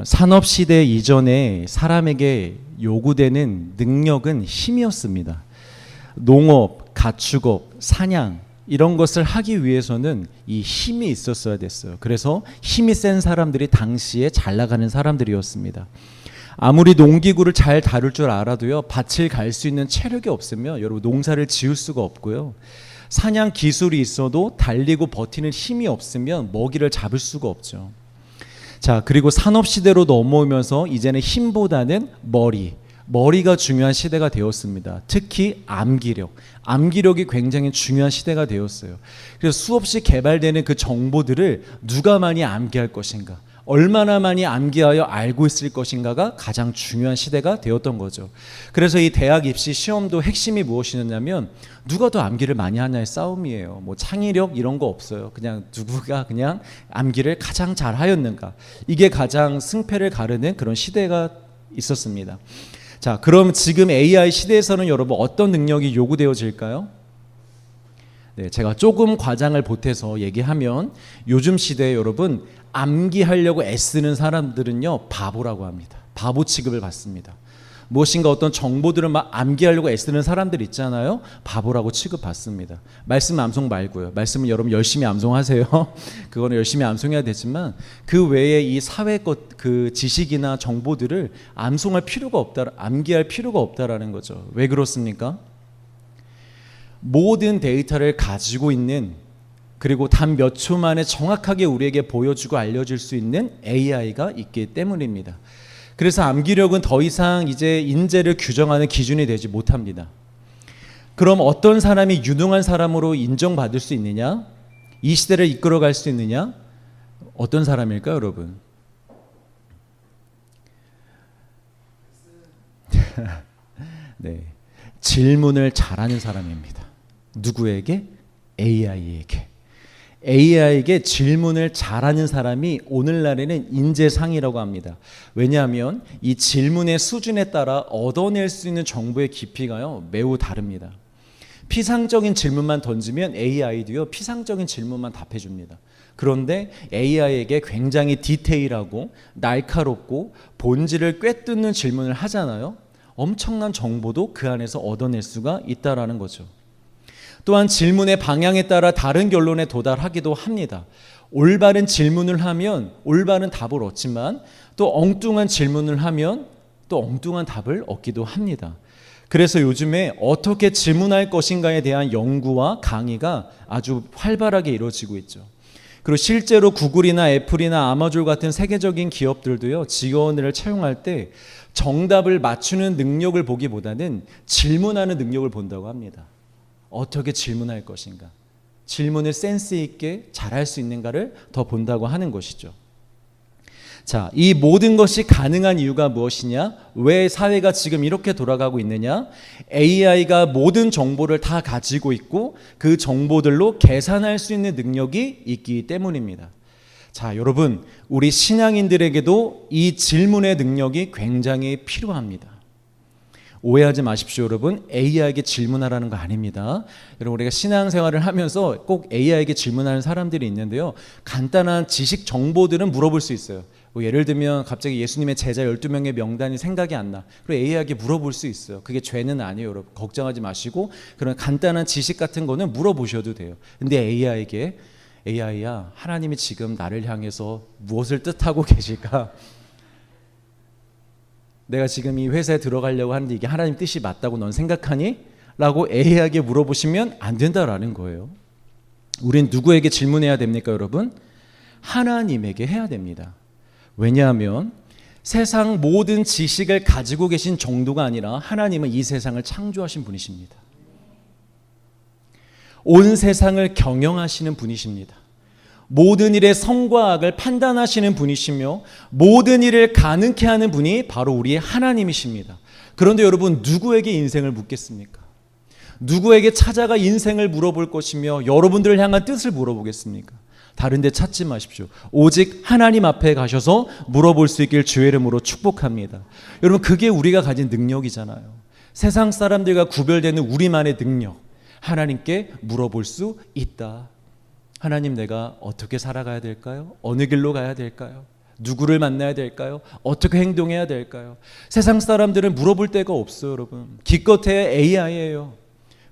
산업시대 이전에 사람에게 요구되는 능력은 힘이었습니다. 농업, 가축업, 사냥 이런 것을 하기 위해서는 이 힘이 있었어야 됐어요. 그래서 힘이 센 사람들이 당시에 잘 나가는 사람들이었습니다. 아무리 농기구를 잘 다룰 줄 알아도요, 밭을 갈 수 있는 체력이 없으면 여러분 농사를 지을 수가 없고요. 사냥 기술이 있어도 달리고 버티는 힘이 없으면 먹이를 잡을 수가 없죠. 자, 그리고 산업시대로 넘어오면서 이제는 힘보다는 머리가 중요한 시대가 되었습니다. 특히 암기력이 굉장히 중요한 시대가 되었어요. 그래서 수없이 개발되는 그 정보들을 누가 많이 암기할 것인가, 얼마나 많이 암기하여 알고 있을 것인가가 가장 중요한 시대가 되었던 거죠. 그래서 이 대학 입시 시험도 핵심이 무엇이냐면 누가 더 암기를 많이 하냐의 싸움이에요. 뭐 창의력 이런 거 없어요. 그냥 누구가 그냥 암기를 가장 잘 하였는가, 이게 가장 승패를 가르는 그런 시대가 있었습니다. 자, 그럼 지금 AI 시대에서는 여러분 어떤 능력이 요구되어질까요? 네, 제가 조금 과장을 보태서 얘기하면 요즘 시대에 여러분 암기하려고 애쓰는 사람들은요 바보라고 합니다. 바보 취급을 받습니다. 무엇인가 어떤 정보들을 막 암기하려고 애쓰는 사람들 있잖아요. 바보라고 취급받습니다. 말씀 암송 말고요. 말씀은 여러분 열심히 암송하세요. 그거는 열심히 암송해야 되지만 그 외에 이 사회 그 지식이나 정보들을 암송할 필요가 없다, 암기할 필요가 없다라는 거죠. 왜 그렇습니까? 모든 데이터를 가지고 있는, 그리고 단 몇 초 만에 정확하게 우리에게 보여주고 알려줄 수 있는 AI가 있기 때문입니다. 그래서 암기력은 더 이상 이제 인재를 규정하는 기준이 되지 못합니다. 그럼 어떤 사람이 유능한 사람으로 인정받을 수 있느냐? 이 시대를 이끌어갈 수 있느냐? 어떤 사람일까요, 여러분? 네, 질문을 잘하는 사람입니다. 누구에게? AI에게. AI에게 질문을 잘하는 사람이 오늘날에는 인재상이라고 합니다. 왜냐하면 이 질문의 수준에 따라 얻어낼 수 있는 정보의 깊이가요 매우 다릅니다. 피상적인 질문만 던지면 AI도요 피상적인 질문만 답해줍니다. 그런데 AI에게 굉장히 디테일하고 날카롭고 본질을 꿰뚫는 질문을 하잖아요. 엄청난 정보도 그 안에서 얻어낼 수가 있다라는 거죠. 또한 질문의 방향에 따라 다른 결론에 도달하기도 합니다. 올바른 질문을 하면 올바른 답을 얻지만 또 엉뚱한 질문을 하면 또 엉뚱한 답을 얻기도 합니다. 그래서 요즘에 어떻게 질문할 것인가에 대한 연구와 강의가 아주 활발하게 이루어지고 있죠. 그리고 실제로 구글이나 애플이나 아마존 같은 세계적인 기업들도요, 직원을 채용할 때 정답을 맞추는 능력을 보기보다는 질문하는 능력을 본다고 합니다. 어떻게 질문할 것인가, 질문을 센스 있게 잘할 수 있는가를 더 본다고 하는 것이죠. 자, 이 모든 것이 가능한 이유가 무엇이냐? 왜 사회가 지금 이렇게 돌아가고 있느냐? AI가 모든 정보를 다 가지고 있고 그 정보들로 계산할 수 있는 능력이 있기 때문입니다. 자, 여러분, 우리 신앙인들에게도 이 질문의 능력이 굉장히 필요합니다. 오해하지 마십시오, 여러분. AI에게 질문하라는 거 아닙니다. 여러분, 우리가 신앙생활을 하면서 꼭 AI에게 질문하는 사람들이 있는데요, 간단한 지식 정보들은 물어볼 수 있어요. 뭐 예를 들면 갑자기 예수님의 제자 12명의 명단이 생각이 안 나. 그리고 AI에게 물어볼 수 있어요. 그게 죄는 아니에요, 여러분. 걱정하지 마시고 그런 간단한 지식 같은 거는 물어보셔도 돼요. 근데 AI에게, AI야, 하나님이 지금 나를 향해서 무엇을 뜻하고 계실까? 내가 지금 이 회사에 들어가려고 하는데 이게 하나님 뜻이 맞다고 넌 생각하니? 라고 AI에게 물어보시면 안 된다라는 거예요. 우린 누구에게 질문해야 됩니까, 여러분? 하나님에게 해야 됩니다. 왜냐하면 세상 모든 지식을 가지고 계신 정도가 아니라 하나님은 이 세상을 창조하신 분이십니다. 온 세상을 경영하시는 분이십니다. 모든 일의 선과 악을 판단하시는 분이시며 모든 일을 가능케 하는 분이 바로 우리의 하나님이십니다. 그런데 여러분, 누구에게 인생을 묻겠습니까? 누구에게 찾아가 인생을 물어볼 것이며 여러분들을 향한 뜻을 물어보겠습니까? 다른 데 찾지 마십시오. 오직 하나님 앞에 가셔서 물어볼 수 있길 주의 이름으로 축복합니다. 여러분, 그게 우리가 가진 능력이잖아요. 세상 사람들과 구별되는 우리만의 능력, 하나님께 물어볼 수 있다. 하나님, 내가 어떻게 살아가야 될까요? 어느 길로 가야 될까요? 누구를 만나야 될까요? 어떻게 행동해야 될까요? 세상 사람들은 물어볼 데가 없어요, 여러분. 기껏해야 AI예요.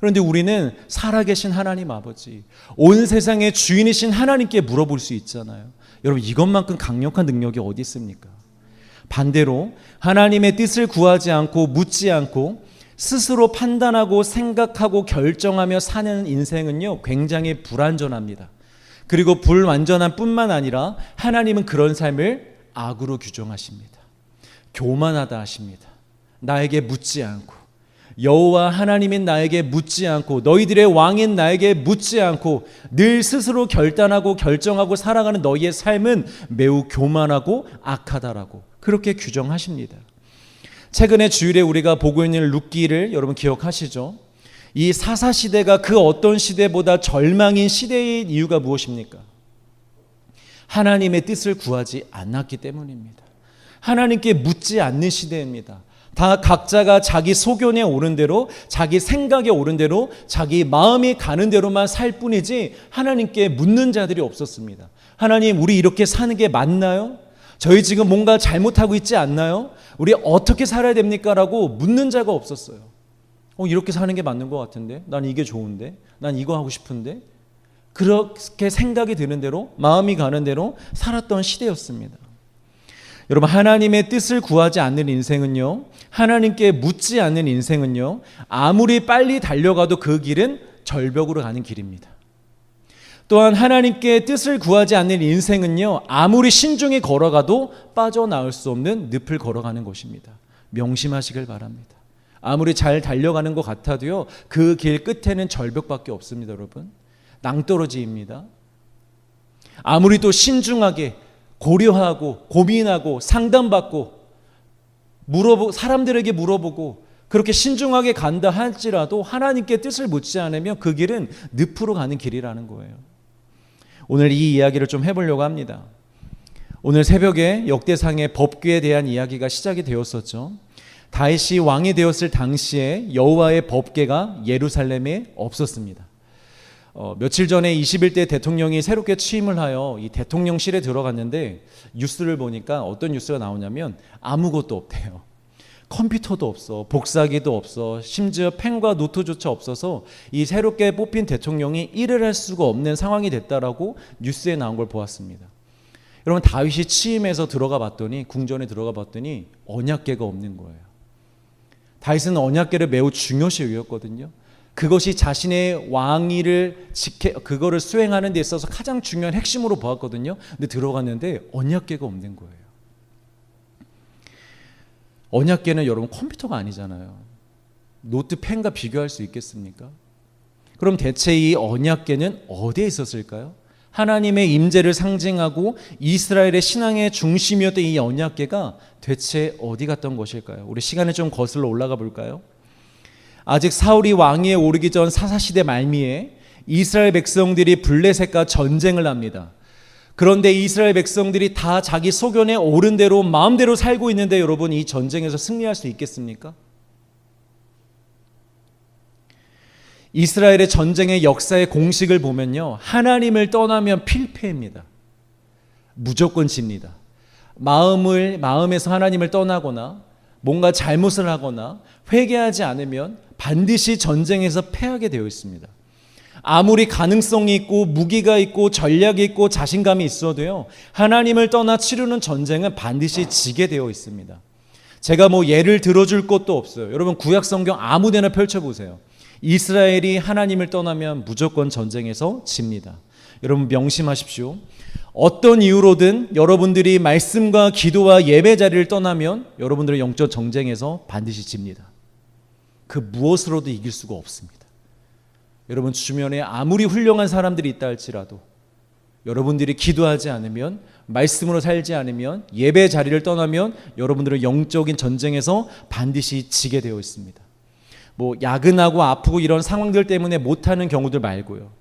그런데 우리는 살아계신 하나님 아버지, 온 세상의 주인이신 하나님께 물어볼 수 있잖아요. 여러분, 이것만큼 강력한 능력이 어디 있습니까? 반대로 하나님의 뜻을 구하지 않고 묻지 않고 스스로 판단하고 생각하고 결정하며 사는 인생은요, 굉장히 불완전합니다. 그리고 불완전한 뿐만 아니라 하나님은 그런 삶을 악으로 규정하십니다. 교만하다 하십니다. 나에게 묻지 않고, 여호와 하나님인 나에게 묻지 않고, 너희들의 왕인 나에게 묻지 않고 늘 스스로 결단하고 결정하고 살아가는 너희의 삶은 매우 교만하고 악하다라고 그렇게 규정하십니다. 최근에 주일에 우리가 보고 있는 룻기를 여러분 기억하시죠? 이 사사시대가 그 어떤 시대보다 절망인 시대의 이유가 무엇입니까? 하나님의 뜻을 구하지 않았기 때문입니다. 하나님께 묻지 않는 시대입니다. 다 각자가 자기 소견에 오른 대로, 자기 생각에 오른 대로, 자기 마음이 가는 대로만 살 뿐이지 하나님께 묻는 자들이 없었습니다. 하나님, 우리 이렇게 사는 게 맞나요? 저희 지금 뭔가 잘못하고 있지 않나요? 우리 어떻게 살아야 됩니까? 라고 묻는 자가 없었어요. 이렇게 사는 게 맞는 것 같은데, 난 이게 좋은데, 난 이거 하고 싶은데, 그렇게 생각이 드는 대로, 마음이 가는 대로 살았던 시대였습니다. 여러분, 하나님의 뜻을 구하지 않는 인생은요, 하나님께 묻지 않는 인생은요, 아무리 빨리 달려가도 그 길은 절벽으로 가는 길입니다. 또한 하나님께 뜻을 구하지 않는 인생은요, 아무리 신중히 걸어가도 빠져나올 수 없는 늪을 걸어가는 것입니다. 명심하시길 바랍니다. 아무리 잘 달려가는 것 같아도요, 그 길 끝에는 절벽밖에 없습니다, 여러분. 낭떠러지입니다. 아무리 또 신중하게 고려하고 고민하고 상담받고 사람들에게 물어보고 그렇게 신중하게 간다 할지라도 하나님께 뜻을 묻지 않으면 그 길은 늪으로 가는 길이라는 거예요. 오늘 이 이야기를 좀 해보려고 합니다. 오늘 새벽에 역대상의 법궤에 대한 이야기가 시작이 되었었죠. 다윗이 왕이 되었을 당시에 여호와의 법궤가 예루살렘에 없었습니다. 며칠 전에 21대 대통령이 새롭게 취임을 하여 이 대통령실에 들어갔는데 뉴스를 보니까 어떤 뉴스가 나오냐면 아무것도 없대요. 컴퓨터도 없어, 복사기도 없어, 심지어 펜과 노트조차 없어서 이 새롭게 뽑힌 대통령이 일을 할 수가 없는 상황이 됐다라고 뉴스에 나온 걸 보았습니다. 여러분, 다윗이 취임해서 들어가 봤더니, 궁전에 들어가 봤더니 언약궤가 없는 거예요. 다윗은 언약궤를 매우 중요시 여겼거든요. 그것이 자신의 왕위를 그거를 수행하는 데 있어서 가장 중요한 핵심으로 보았거든요. 근데 들어갔는데 언약궤가 없는 거예요. 언약궤는 여러분 컴퓨터가 아니잖아요. 노트 펜과 비교할 수 있겠습니까? 그럼 대체 이 언약궤는 어디에 있었을까요? 하나님의 임재를 상징하고 이스라엘의 신앙의 중심이었던 이 언약궤가 대체 어디 갔던 것일까요? 우리 시간을 좀 거슬러 올라가 볼까요? 아직 사울이 왕위에 오르기 전 사사시대 말미에 이스라엘 백성들이 블레셋과 전쟁을 합니다. 그런데 이스라엘 백성들이 다 자기 소견에 옳은 대로 마음대로 살고 있는데 여러분, 이 전쟁에서 승리할 수 있겠습니까? 이스라엘의 전쟁의 역사의 공식을 보면요, 하나님을 떠나면 필패입니다. 무조건 집니다. 마음에서 하나님을 떠나거나 뭔가 잘못을 하거나 회개하지 않으면 반드시 전쟁에서 패하게 되어 있습니다. 아무리 가능성이 있고 무기가 있고 전략이 있고 자신감이 있어도요, 하나님을 떠나 치르는 전쟁은 반드시 지게 되어 있습니다. 제가 예를 들어줄 것도 없어요. 여러분, 구약 성경 아무 데나 펼쳐보세요. 이스라엘이 하나님을 떠나면 무조건 전쟁에서 집니다. 여러분, 명심하십시오. 어떤 이유로든 여러분들이 말씀과 기도와 예배 자리를 떠나면 여러분들의 영적 전쟁에서 반드시 집니다. 그 무엇으로도 이길 수가 없습니다. 여러분, 주변에 아무리 훌륭한 사람들이 있다 할지라도 여러분들이 기도하지 않으면, 말씀으로 살지 않으면, 예배 자리를 떠나면 여러분들은 영적인 전쟁에서 반드시 지게 되어 있습니다. 야근하고 아프고 이런 상황들 때문에 못하는 경우들 말고요,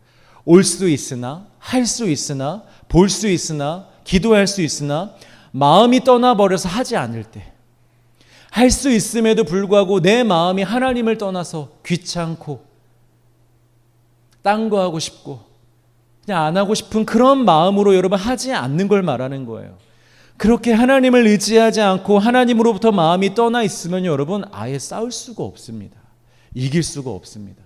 올 수 있으나, 할 수 있으나, 볼 수 있으나, 기도할 수 있으나 마음이 떠나버려서 하지 않을 때, 할 수 있음에도 불구하고 내 마음이 하나님을 떠나서 귀찮고 딴 거 하고 싶고 그냥 안 하고 싶은 그런 마음으로 여러분 하지 않는 걸 말하는 거예요. 그렇게 하나님을 의지하지 않고 하나님으로부터 마음이 떠나 있으면 여러분 아예 싸울 수가 없습니다. 이길 수가 없습니다.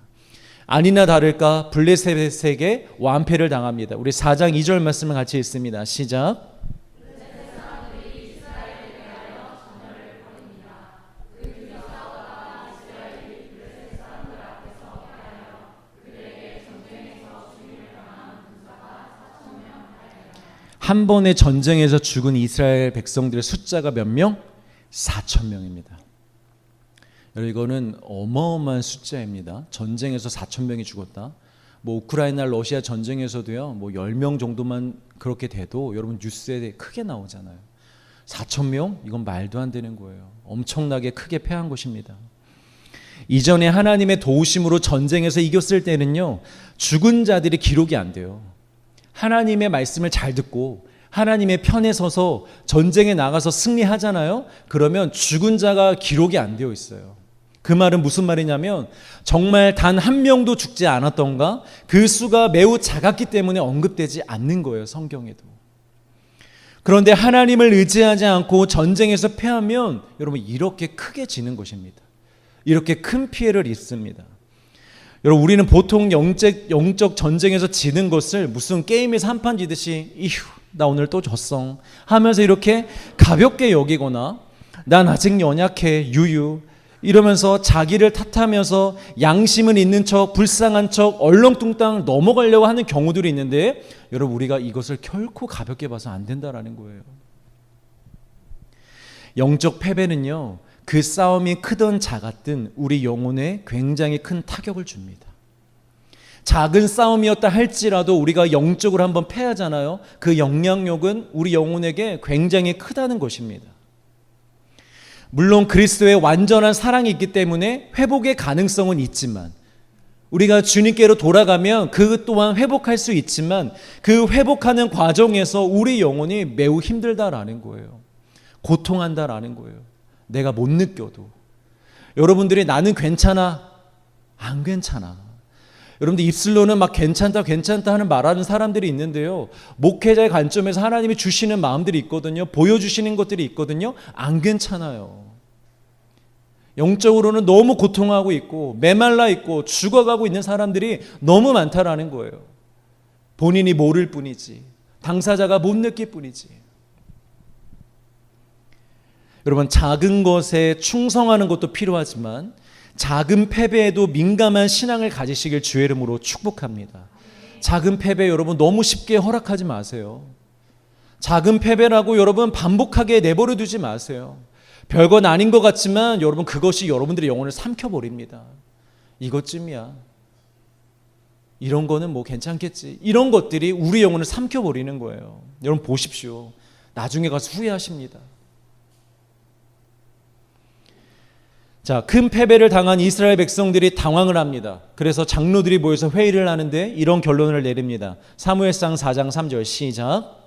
아니나 다를까 블레셋에게 완패를 당합니다. 우리 4장 2절 말씀을 같이 읽습니다. 시작. 한 번의 전쟁에서 죽은 이스라엘 백성들의 숫자가 몇 명? 4,000명입니다. 여러분 이거는 어마어마한 숫자입니다. 전쟁에서 4,000명이 죽었다. 뭐 우크라이나 러시아 전쟁에서도요. 뭐 10명 정도만 그렇게 돼도 여러분 뉴스에 크게 나오잖아요. 4,000명? 이건 말도 안 되는 거예요. 엄청나게 크게 패한 것입니다. 이전에 하나님의 도우심으로 전쟁에서 이겼을 때는요. 죽은 자들이 기록이 안 돼요. 하나님의 말씀을 잘 듣고 하나님의 편에 서서 전쟁에 나가서 승리하잖아요. 그러면 죽은 자가 기록이 안 되어 있어요. 그 말은 무슨 말이냐면 정말 단 한 명도 죽지 않았던가 그 수가 매우 작았기 때문에 언급되지 않는 거예요. 성경에도. 그런데 하나님을 의지하지 않고 전쟁에서 패하면 여러분 이렇게 크게 지는 것입니다. 이렇게 큰 피해를 입습니다. 여러분 우리는 보통 영적 전쟁에서 지는 것을 무슨 게임에서 한판 지듯이 이휴 나 오늘 또 졌어 하면서 이렇게 가볍게 여기거나 난 아직 연약해 유유 이러면서 자기를 탓하면서 양심은 있는 척 불쌍한 척 얼렁뚱땅 넘어가려고 하는 경우들이 있는데 여러분 우리가 이것을 결코 가볍게 봐서 안 된다라는 거예요. 영적 패배는요. 그 싸움이 크든 작았든 우리 영혼에 굉장히 큰 타격을 줍니다. 작은 싸움이었다 할지라도 우리가 영적으로 한번 패하잖아요. 그 영향력은 우리 영혼에게 굉장히 크다는 것입니다. 물론 그리스도의 완전한 사랑이 있기 때문에 회복의 가능성은 있지만 우리가 주님께로 돌아가면 그 또한 회복할 수 있지만 그 회복하는 과정에서 우리 영혼이 매우 힘들다라는 거예요. 고통한다라는 거예요. 내가 못 느껴도. 여러분들이 나는 괜찮아, 안 괜찮아. 여러분들 입술로는 막 괜찮다 하는 말하는 사람들이 있는데요. 목회자의 관점에서 하나님이 주시는 마음들이 있거든요. 보여주시는 것들이 있거든요. 안 괜찮아요. 영적으로는 너무 고통하고 있고 메말라 있고 죽어가고 있는 사람들이 너무 많다라는 거예요. 본인이 모를 뿐이지. 당사자가 못 느낄 뿐이지. 여러분 작은 것에 충성하는 것도 필요하지만 작은 패배에도 민감한 신앙을 가지시길 주의 이름으로 축복합니다. 작은 패배 여러분 너무 쉽게 허락하지 마세요. 작은 패배라고 여러분 반복하게 내버려 두지 마세요. 별건 아닌 것 같지만 여러분 그것이 여러분들의 영혼을 삼켜버립니다. 이것쯤이야. 이런 거는 뭐 괜찮겠지. 이런 것들이 우리 영혼을 삼켜버리는 거예요. 여러분 보십시오. 나중에 가서 후회하십니다. 자, 큰 패배를 당한 이스라엘 백성들이 당황을 합니다. 그래서 장로들이 모여서 회의를 하는데 이런 결론을 내립니다. 사무엘상 4장 3절 시작.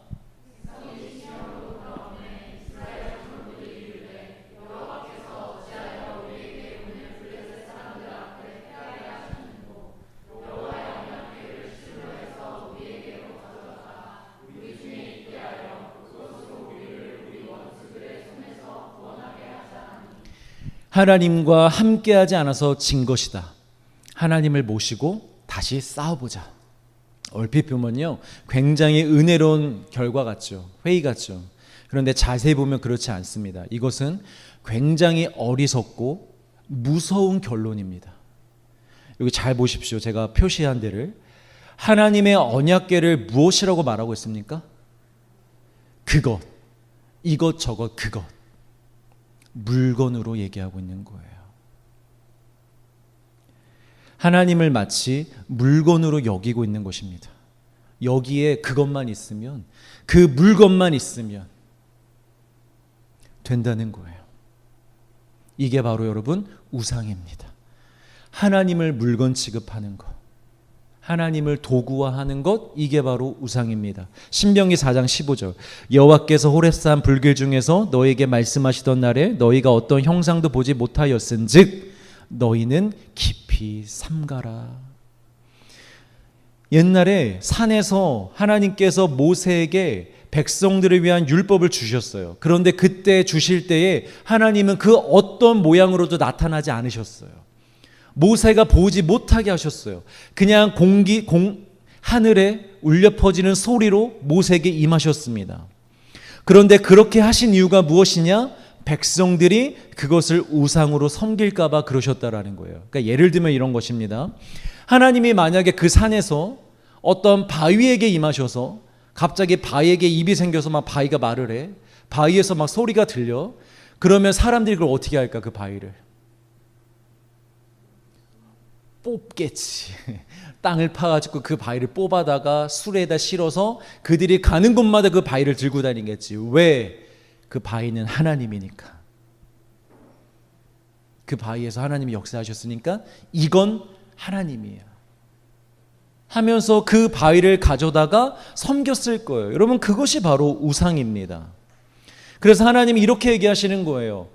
하나님과 함께하지 않아서 진 것이다. 하나님을 모시고 다시 싸워보자. 얼핏 보면요 굉장히 은혜로운 결과 같죠. 회의 같죠. 그런데 자세히 보면 그렇지 않습니다. 이것은 굉장히 어리석고 무서운 결론입니다. 여기 잘 보십시오. 제가 표시한 데를. 하나님의 언약궤를 무엇이라고 말하고 있습니까? 그것, 이것저것 그것. 물건으로 얘기하고 있는 거예요. 하나님을 마치 물건으로 여기고 있는 것입니다. 여기에 그것만 있으면, 그 물건만 있으면 된다는 거예요. 이게 바로 여러분 우상입니다. 하나님을 물건 취급하는 것, 하나님을 도구화하는 것, 이게 바로 우상입니다. 신명기 4장 15절 여호와께서 호렙산 불길 중에서 너에게 말씀하시던 날에 너희가 어떤 형상도 보지 못하였은즉 너희는 깊이 삼가라. 옛날에 산에서 하나님께서 모세에게 백성들을 위한 율법을 주셨어요. 그런데 그때 주실 때에 하나님은 그 어떤 모양으로도 나타나지 않으셨어요. 모세가 보지 못하게 하셨어요. 그냥 하늘에 울려 퍼지는 소리로 모세에게 임하셨습니다. 그런데 그렇게 하신 이유가 무엇이냐? 백성들이 그것을 우상으로 섬길까 봐 그러셨다라는 거예요. 그러니까 예를 들면 이런 것입니다. 하나님이 만약에 그 산에서 어떤 바위에게 임하셔서 갑자기 바위에게 입이 생겨서 막 바위가 말을 해. 바위에서 막 소리가 들려. 그러면 사람들이 그걸 어떻게 할까? 그 바위를 뽑겠지. 땅을 파가지고 그 바위를 뽑아다가 수레에다 실어서 그들이 가는 곳마다 그 바위를 들고 다니겠지. 왜? 그 바위는 하나님이니까. 그 바위에서 하나님이 역사하셨으니까 이건 하나님이에요 하면서 그 바위를 가져다가 섬겼을 거예요. 여러분, 그것이 바로 우상입니다. 그래서 하나님이 이렇게 얘기하시는 거예요.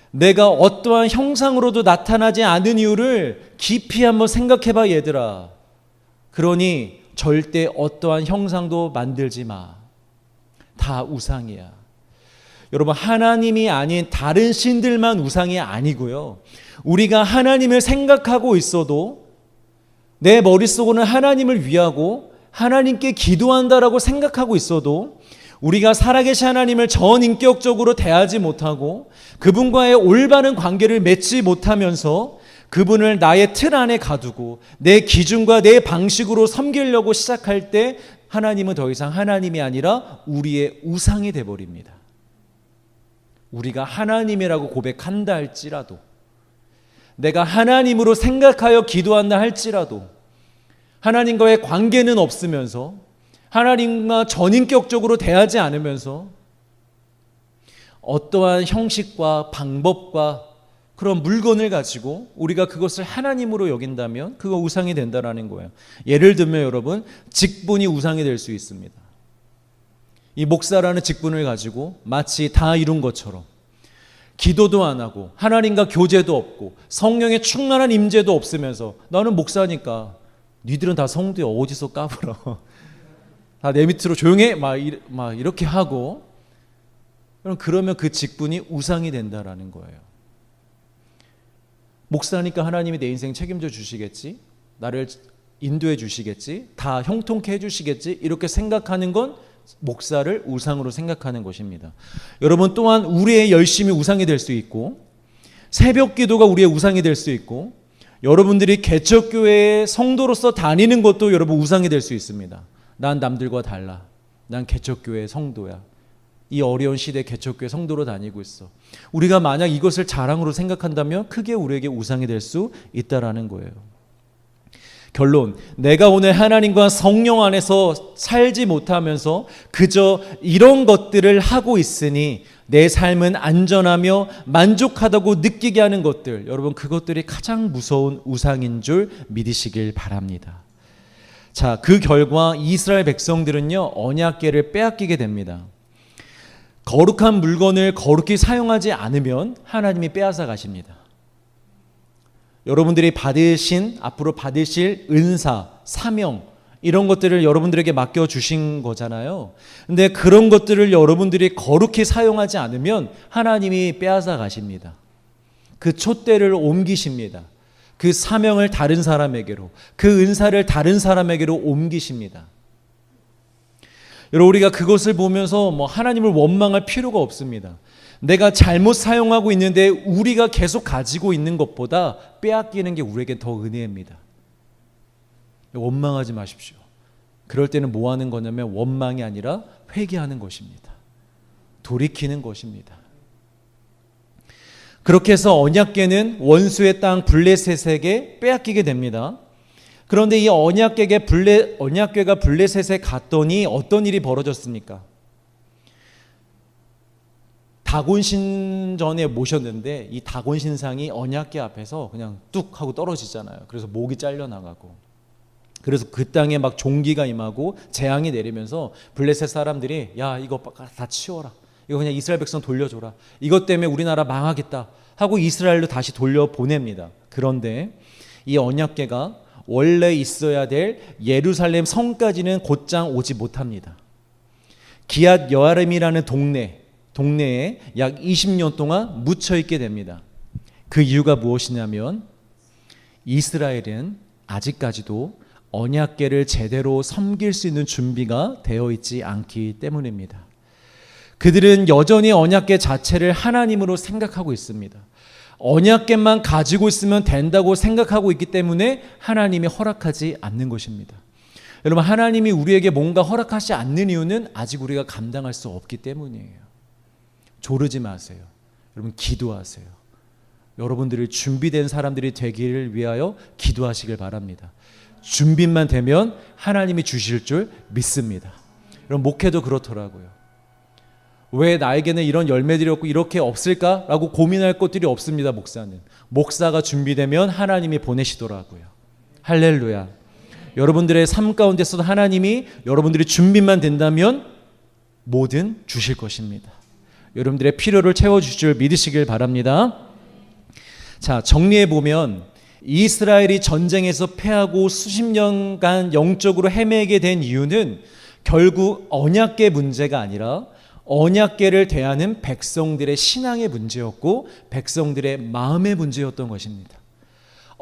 내가 어떠한 형상으로도 나타나지 않은 이유를 깊이 한번 생각해봐, 얘들아. 그러니 절대 어떠한 형상도 만들지 마. 다 우상이야. 여러분, 하나님이 아닌 다른 신들만 우상이 아니고요. 우리가 하나님을 생각하고 있어도 내 머릿속으로는 하나님을 위하고 하나님께 기도한다라고 생각하고 있어도 우리가 살아계신 하나님을 전인격적으로 대하지 못하고 그분과의 올바른 관계를 맺지 못하면서 그분을 나의 틀 안에 가두고 내 기준과 내 방식으로 섬기려고 시작할 때 하나님은 더 이상 하나님이 아니라 우리의 우상이 되어버립니다. 우리가 하나님이라고 고백한다 할지라도, 내가 하나님으로 생각하여 기도한다 할지라도 하나님과의 관계는 없으면서 하나님과 전인격적으로 대하지 않으면서 어떠한 형식과 방법과 그런 물건을 가지고 우리가 그것을 하나님으로 여긴다면 그거 우상이 된다라는 거예요. 예를 들면 여러분, 직분이 우상이 될 수 있습니다. 이 목사라는 직분을 가지고 마치 다 이룬 것처럼 기도도 안 하고 하나님과 교제도 없고 성령의 충만한 임재도 없으면서 나는 목사니까 니들은 다 성도야, 어디서 까불어. 다 내 밑으로 조용해 막 이렇게 하고, 그러면 그 직분이 우상이 된다라는 거예요. 목사니까 하나님이 내 인생 책임져 주시겠지, 나를 인도해 주시겠지, 다 형통케 해 주시겠지, 이렇게 생각하는 건 목사를 우상으로 생각하는 것입니다. 여러분, 또한 우리의 열심이 우상이 될 수 있고 새벽 기도가 우리의 우상이 될 수 있고 여러분들이 개척교회의 성도로서 다니는 것도 여러분 우상이 될 수 있습니다. 난 남들과 달라. 난 개척교회의 성도야. 이 어려운 시대에 개척교회 성도로 다니고 있어. 우리가 만약 이것을 자랑으로 생각한다면 크게 우리에게 우상이 될 수 있다라는 거예요. 결론, 내가 오늘 하나님과 성령 안에서 살지 못하면서 그저 이런 것들을 하고 있으니 내 삶은 안전하며 만족하다고 느끼게 하는 것들, 여러분, 그것들이 가장 무서운 우상인 줄 믿으시길 바랍니다. 자, 그 결과 이스라엘 백성들은요, 언약궤를 빼앗기게 됩니다. 거룩한 물건을 거룩히 사용하지 않으면 하나님이 빼앗아 가십니다. 여러분들이 앞으로 받으실 은사, 사명, 이런 것들을 여러분들에게 맡겨주신 거잖아요. 근데 그런 것들을 여러분들이 거룩히 사용하지 않으면 하나님이 빼앗아 가십니다. 그 촛대를 옮기십니다. 그 사명을 다른 사람에게로, 그 은사를 다른 사람에게로 옮기십니다. 여러분, 우리가 그것을 보면서 하나님을 원망할 필요가 없습니다. 내가 잘못 사용하고 있는데 우리가 계속 가지고 있는 것보다 빼앗기는 게 우리에게 더 은혜입니다. 원망하지 마십시오. 그럴 때는 뭐 하는 거냐면 원망이 아니라 회개하는 것입니다. 돌이키는 것입니다. 그렇게 해서 언약궤는 원수의 땅 블레셋에게 빼앗기게 됩니다. 그런데 이 언약궤가 블레셋에 갔더니 어떤 일이 벌어졌습니까? 다곤 신전에 모셨는데 이 다곤 신상이 언약궤 앞에서 그냥 뚝 하고 떨어지잖아요. 그래서 목이 잘려나가고, 그래서 그 땅에 막 종기가 임하고 재앙이 내리면서 블레셋 사람들이 야, 이거 다 치워라, 이거 그냥 이스라엘 백성 돌려줘라, 이것 때문에 우리나라 망하겠다 하고 이스라엘로 다시 돌려보냅니다. 그런데 이 언약궤가 원래 있어야 될 예루살렘 성까지는 곧장 오지 못합니다. 기앗 여아림이라는 동네에 약 20년 동안 묻혀 있게 됩니다. 그 이유가 무엇이냐면 이스라엘은 아직까지도 언약궤를 제대로 섬길 수 있는 준비가 되어 있지 않기 때문입니다. 그들은 여전히 언약궤 자체를 하나님으로 생각하고 있습니다. 언약궤만 가지고 있으면 된다고 생각하고 있기 때문에 하나님이 허락하지 않는 것입니다. 여러분, 하나님이 우리에게 뭔가 허락하지 않는 이유는 아직 우리가 감당할 수 없기 때문이에요. 조르지 마세요. 여러분, 기도하세요. 여러분들이 준비된 사람들이 되기를 위하여 기도하시길 바랍니다. 준비만 되면 하나님이 주실 줄 믿습니다. 여러분, 목회도 그렇더라고요. 왜 나에게는 이런 열매들이 없고 이렇게 없을까라고 고민할 것들이 없습니다. 목사가 준비되면 하나님이 보내시더라고요. 할렐루야. 여러분들의 삶 가운데서도 하나님이 여러분들이 준비만 된다면 뭐든 주실 것입니다. 여러분들의 필요를 채워주실 줄 믿으시길 바랍니다. 자, 정리해보면 이스라엘이 전쟁에서 패하고 수십 년간 영적으로 헤매게 된 이유는 결국 언약궤 문제가 아니라 언약궤를 대하는 백성들의 신앙의 문제였고 백성들의 마음의 문제였던 것입니다.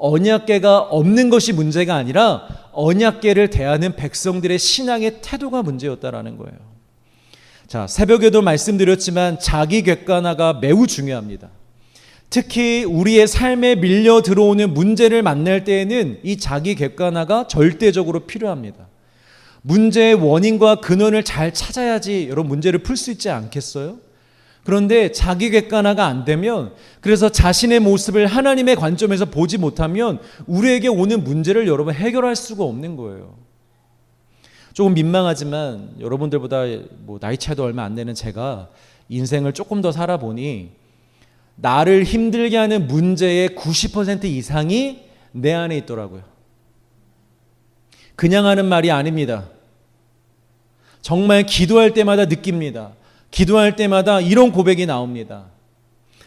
언약궤가 없는 것이 문제가 아니라 언약궤를 대하는 백성들의 신앙의 태도가 문제였다라는 거예요. 자, 새벽에도 말씀드렸지만 자기 객관화가 매우 중요합니다. 특히 우리의 삶에 밀려 들어오는 문제를 만날 때에는 이 자기 객관화가 절대적으로 필요합니다. 문제의 원인과 근원을 잘 찾아야지 여러분 문제를 풀 수 있지 않겠어요? 그런데 자기 객관화가 안 되면, 그래서 자신의 모습을 하나님의 관점에서 보지 못하면 우리에게 오는 문제를 여러분 해결할 수가 없는 거예요. 조금 민망하지만 여러분들보다 나이 차이도 얼마 안 되는 제가 인생을 조금 더 살아보니 나를 힘들게 하는 문제의 90% 이상이 내 안에 있더라고요. 그냥 하는 말이 아닙니다. 정말 기도할 때마다 느낍니다. 기도할 때마다 이런 고백이 나옵니다.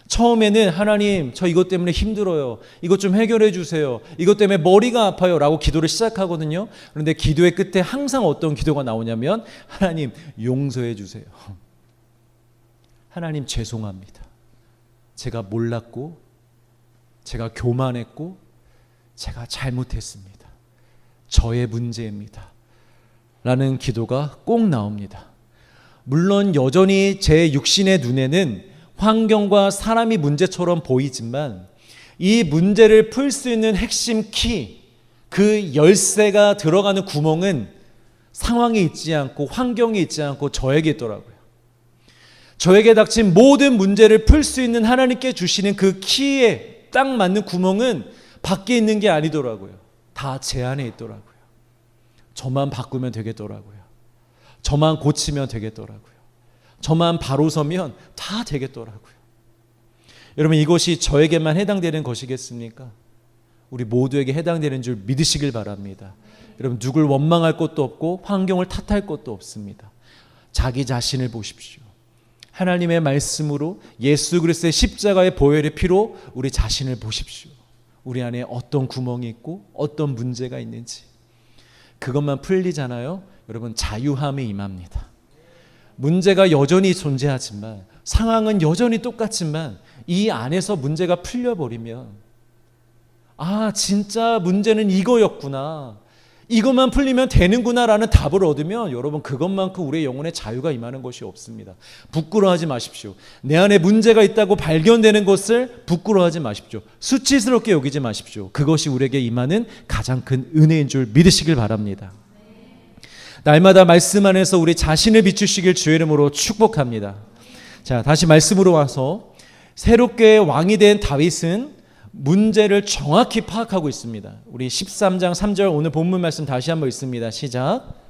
처음에는 하나님, 저 이것 때문에 힘들어요. 이것 좀 해결해 주세요. 이것 때문에 머리가 아파요. 라고 기도를 시작하거든요. 그런데 기도의 끝에 항상 어떤 기도가 나오냐면 하나님, 용서해 주세요. 하나님, 죄송합니다. 제가 몰랐고 제가 교만했고 제가 잘못했습니다. 저의 문제입니다. 라는 기도가 꼭 나옵니다. 물론 여전히 제 육신의 눈에는 환경과 사람이 문제처럼 보이지만 이 문제를 풀 수 있는 핵심 키, 그 열쇠가 들어가는 구멍은 상황에 있지 않고 환경에 있지 않고 저에게 있더라고요. 저에게 닥친 모든 문제를 풀 수 있는 하나님께 주시는 그 키에 딱 맞는 구멍은 밖에 있는 게 아니더라고요. 다 제 안에 있더라고요. 저만 바꾸면 되겠더라고요. 저만 고치면 되겠더라고요. 저만 바로 서면 다 되겠더라고요. 여러분, 이것이 저에게만 해당되는 것이겠습니까? 우리 모두에게 해당되는 줄 믿으시길 바랍니다. 여러분, 누굴 원망할 것도 없고 환경을 탓할 것도 없습니다. 자기 자신을 보십시오. 하나님의 말씀으로 예수 그리스도의 십자가의 보혈의 피로 우리 자신을 보십시오. 우리 안에 어떤 구멍이 있고 어떤 문제가 있는지. 그것만 풀리잖아요. 여러분, 자유함이 임합니다. 문제가 여전히 존재하지만, 상황은 여전히 똑같지만 이 안에서 문제가 풀려버리면, 아, 진짜 문제는 이거였구나, 이것만 풀리면 되는구나 라는 답을 얻으면 여러분, 그것만큼 우리의 영혼에 자유가 임하는 것이 없습니다. 부끄러워하지 마십시오. 내 안에 문제가 있다고 발견되는 것을 부끄러워하지 마십시오. 수치스럽게 여기지 마십시오. 그것이 우리에게 임하는 가장 큰 은혜인 줄 믿으시길 바랍니다. 날마다 말씀 안에서 우리 자신을 비추시길 주의 이름으로 축복합니다. 자, 다시 말씀으로 와서 새롭게 왕이 된 다윗은 문제를 정확히 파악하고 있습니다. 우리 13장 3절 오늘 본문 말씀 다시 한번 읽습니다. 시작.